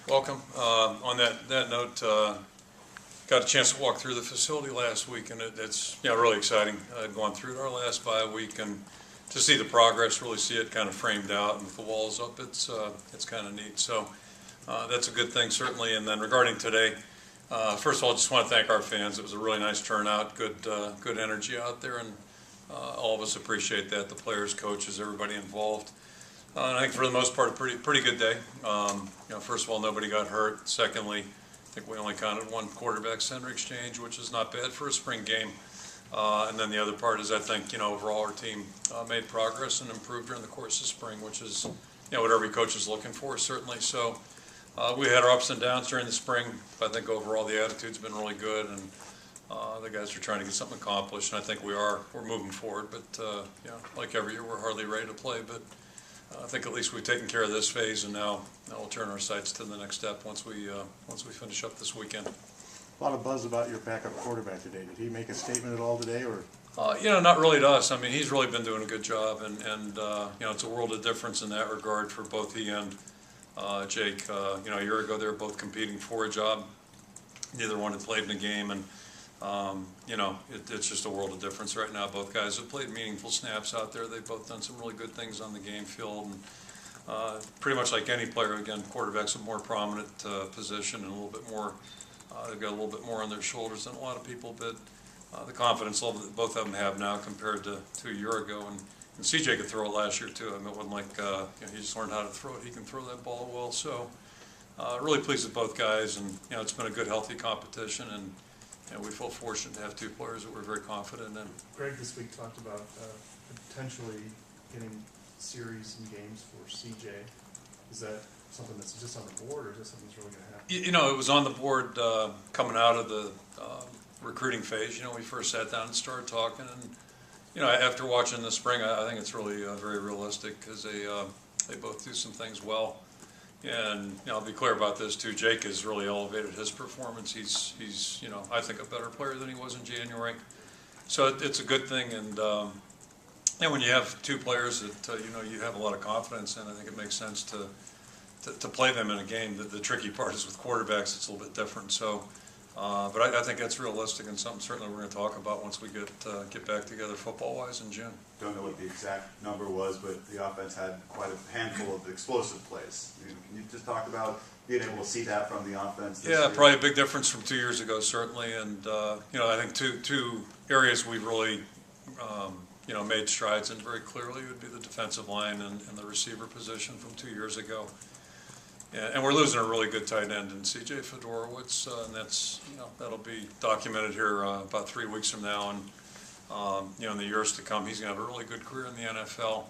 Welcome. On that note, got a chance to walk through the facility last week, and it's really exciting. I'd gone through it our last bye week, and to see the progress, really see it kind of framed out, and with the walls up, it's kind of neat. So that's a good thing, certainly. And then regarding today, first of all, I just want to thank our fans. It was a really nice turnout, good energy out there, and all of us appreciate that. The players, coaches, everybody involved. And I think for the most part, a pretty good day. First of all, nobody got hurt. Secondly, I think we only counted one quarterback center exchange, which is not bad for a spring game. And then the other part is I think overall our team made progress and improved during the course of spring, which is what every coach is looking for, certainly. So we had our ups and downs during the spring. But I think overall the attitude's been really good, and the guys are trying to get something accomplished. And I think we're moving forward. But like every year, we're hardly ready to play. But I think at least we've taken care of this phase, and now we'll turn our sights to the next step once we finish up this weekend. A lot of buzz about your backup quarterback today. Did he make a statement at all today, or? Not really to us. I mean, he's really been doing a good job, and it's a world of difference in that regard for both he and Jake. A year ago they were both competing for a job. Neither one had played in a game, and it's just a world of difference right now. Both guys have played meaningful snaps out there. They've both done some really good things on the game field. And pretty much like any player, again, quarterback's a more prominent position and a little bit more, they've got a little bit more on their shoulders than a lot of people. But the confidence level that both of them have now compared to a year ago. And CJ could throw it last year too. I mean, it wasn't like he just learned how to throw it. He can throw that ball well. So really pleased with both guys. And it's been a good, healthy competition. And we feel fortunate to have two players that we're very confident in. Greg this week talked about potentially getting series and games for CJ. Is that something that's just on the board, or is that something that's really going to happen? It was on the board coming out of the recruiting phase. We first sat down and started talking, and after watching this spring, I think it's really very realistic because they both do some things well. And I'll be clear about this too. Jake has really elevated his performance. He's I think a better player than he was in January. So it's a good thing. And when you have two players that you have a lot of confidence in, I think it makes sense to play them in a game. The tricky part is with quarterbacks; it's a little bit different. So, but I think that's realistic and something certainly we're going to talk about once we get back together football-wise in June. Don't know what the exact number was, but the offense had quite a handful of explosive plays. Can you just talk about being able to see that from the offense this year? Probably a big difference from 2 years ago, certainly. And I think two areas we've really made strides in very clearly would be the defensive line and the receiver position from 2 years ago. And we're losing a really good tight end in C.J. Fedorowicz, and that'll be documented here about 3 weeks from now. And in the years to come, he's going to have a really good career in the NFL.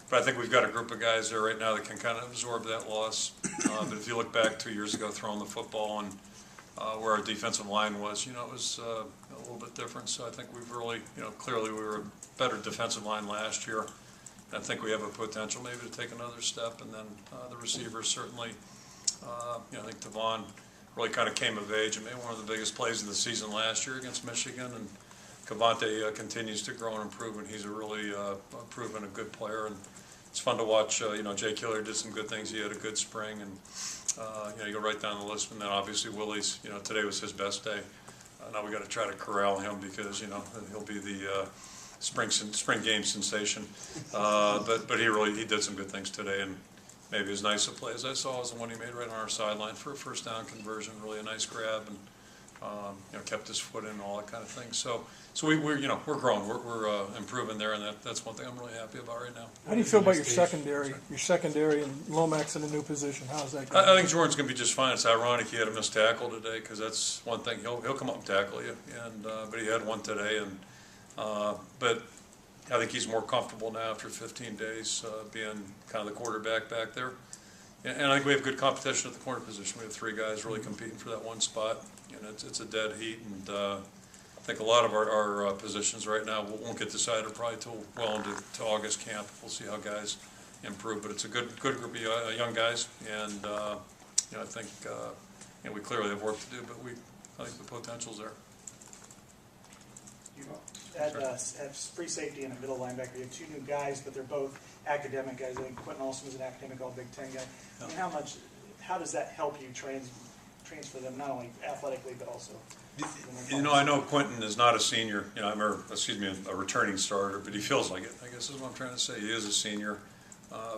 But I think we've got a group of guys there right now that can kind of absorb that loss. But if you look back 2 years ago, throwing the football and where our defensive line was, it was a little bit different. So I think we've really, clearly we were a better defensive line last year. I think we have a potential maybe to take another step, and then the receivers certainly. I think Devon really kind of came of age and made one of the biggest plays of the season last year against Michigan, and Cavante continues to grow and improve, and he's a really proven a good player, and it's fun to watch. Jake Hillier did some good things. He had a good spring, and you go right down the list, and then obviously Willie's. Today was his best day. Now we got to try to corral him because he'll be the spring game sensation. But he did some good things today, and maybe as nice a play as I saw was the one he made right on our sideline for a first down conversion. Really a nice grab, and kept his foot in and all that kind of thing. So we're growing, we're improving there, and that's one thing I'm really happy about right now. How do you feel about your secondary? Your secondary and Lomax in a new position. How's that going? I think Jordan's going to be just fine. It's ironic he had a missed tackle today because that's one thing he'll come up and tackle you, and but he had one today, and but I think he's more comfortable now after 15 days being kind of the quarterback back there. And I think we have good competition at the corner position. We have three guys really competing for that one spot, and it's a dead heat. And I think a lot of our positions right now won't get decided probably till well into August camp. We'll see how guys improve, but it's a good group of young guys, and I think we clearly have work to do, but I think the potential's there. You have free safety and a middle linebacker. You have two new guys, but they're both academic guys. I think Quentin Olson was an academic All Big Ten guy. I mean, how does that help you transfer them, not only athletically, but also? You know, I know Quentin is not a senior, you know, a returning starter, but he feels like it, I guess is what I'm trying to say. He is a senior,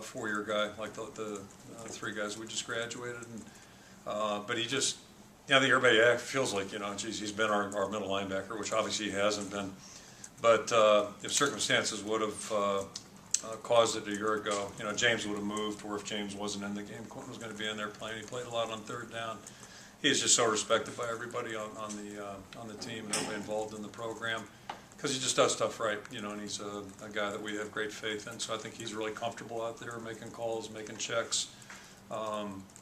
four-year guy, like the three guys we just graduated. And, but he just, I think everybody feels like, you know, geez, he's been our middle linebacker, which obviously he hasn't been. But if circumstances would have caused it a year ago, you know, James would have moved, or if James wasn't in the game, Quentin was going to be in there playing. He played a lot on third down. He's just so respected by everybody on the team and everybody involved in the program because he just does stuff right, you know, and he's a guy that we have great faith in. So I think he's really comfortable out there making calls, making checks,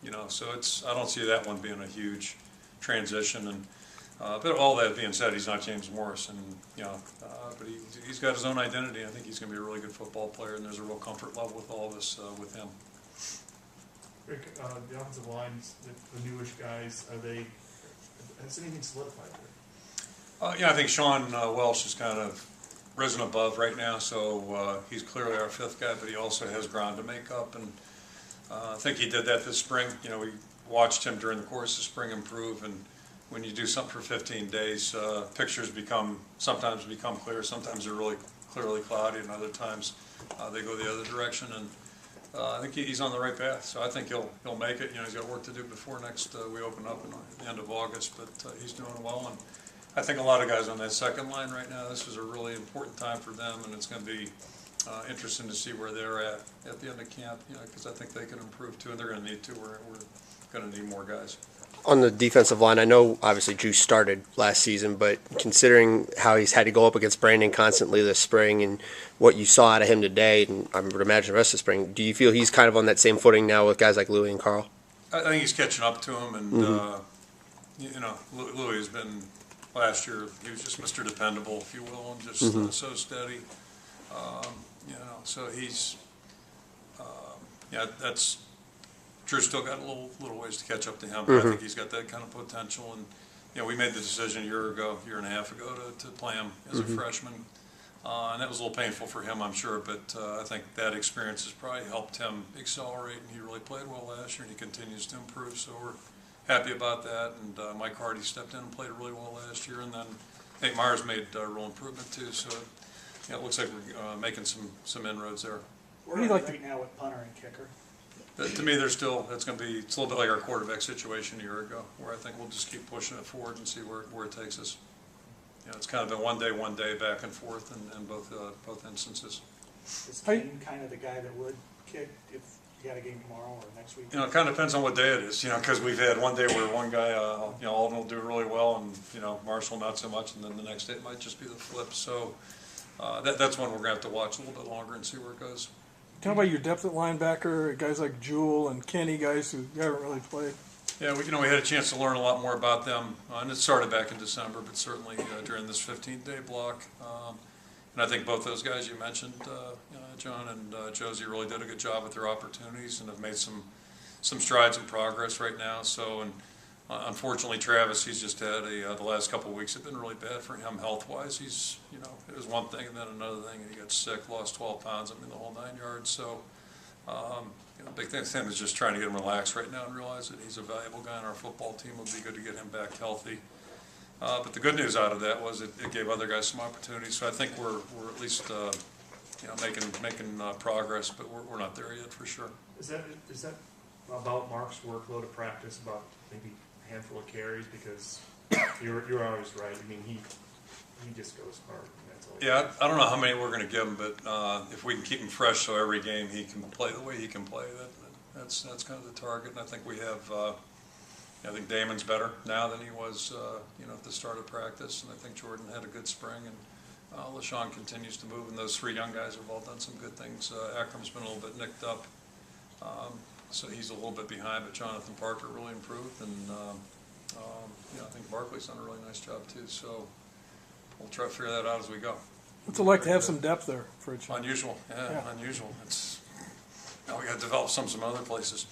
you know. So I don't see that one being a huge transition. And but all that being said, he's not James Morris, and you know, but he's got his own identity. I think he's going to be a really good football player, and there's a real comfort level with all of us with him. Rick, the offensive lines, the newish guys, has anything solidified there? Yeah, I think Sean Welsh has kind of risen above right now, so he's clearly our fifth guy, but he also has ground to make up, and I think he did that this spring. You know, we watched him during the course of spring improve, and when you do something for 15 days, pictures sometimes become clear, sometimes they're really clearly cloudy, and other times they go the other direction, and I think he's on the right path, so I think he'll make it. You know, he's got work to do before we open up in the end of August, but he's doing well. And I think a lot of guys on that second line right now, this is a really important time for them, and it's going to be interesting to see where they're at the end of camp. You know, because I think they can improve too, and they're going to need to. We're going to need more guys. On the defensive line, I know obviously Drew started last season, but considering how he's had to go up against Brandon constantly this spring and what you saw out of him today, and I would imagine the rest of the spring, do you feel he's kind of on that same footing now with guys like Louis and Carl? I think he's catching up to him, and you know, Louis has been last year. He was just Mr. Dependable, if you will, and just so steady. You know, so he's that's. Drew's still got a little ways to catch up to him, but I think he's got that kind of potential. And you know, we made the decision a year and a half ago, to play him as a freshman, and that was a little painful for him, I'm sure. But I think that experience has probably helped him accelerate, and he really played well last year, and he continues to improve. So we're happy about that. And Mike Hardy stepped in and played really well last year, and then Nate Myers made a real improvement too. So you know, it looks like we're making some inroads there. Where are you right now with punter and kicker? To me, it's a little bit like our quarterback situation a year ago, where I think we'll just keep pushing it forward and see where it takes us. You know, it's kind of been one day back and forth in both instances. Is Kane kind of the guy that would kick if you had a game tomorrow or next week? You know, it kind of depends on what day it is, you know, because we've had one day where one guy, you know, Alden will do really well, and, you know, Marshall not so much, and then the next day it might just be the flip. So that's one we're going to have to watch a little bit longer and see where it goes. Tell me about your depth at linebacker, guys like Jewell and Kenny, guys who haven't really played. Yeah, we had a chance to learn a lot more about them, and it started back in December, but certainly during this 15-day block. And I think both those guys you mentioned, John and Josie, really did a good job with their opportunities and have made some strides in progress right now. So, and unfortunately, Travis, he's just had the last couple of weeks have been really bad for him health-wise. He's, you know, it was one thing and then another thing, and he got sick, lost 12 pounds, I mean, the whole 9 yards. So, you know, big thing with him is just trying to get him relaxed right now and realize that he's a valuable guy on our football team. It would be good to get him back healthy. But the good news out of that was it gave other guys some opportunities. So I think we're at least you know, making progress, but we're not there yet for sure. Is that about Mark's workload of practice, about maybe a handful of carries? Because you're always right. I mean, he just goes hard. That's all. Yeah, I don't know how many we're going to give him, but if we can keep him fresh, so every game he can play the way he can play, that's kind of the target. And I think we have. I think Damon's better now than he was, you know, at the start of practice, and I think Jordan had a good spring, and LaShawn continues to move, and those three young guys have all done some good things. Akram's been a little bit nicked up, so he's a little bit behind, but Jonathan Parker really improved, and you know, I think Barkley's done a really nice job too. So we'll try to figure that out as we go. What's it like to have some depth there for a change? Unusual, yeah. Unusual. It's now we got to develop some other places.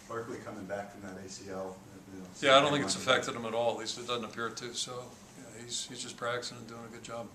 Barkley coming back from that ACL. Yeah, I don't think it's affected him at all. At least it doesn't appear to. So yeah, he's just practicing and doing a good job.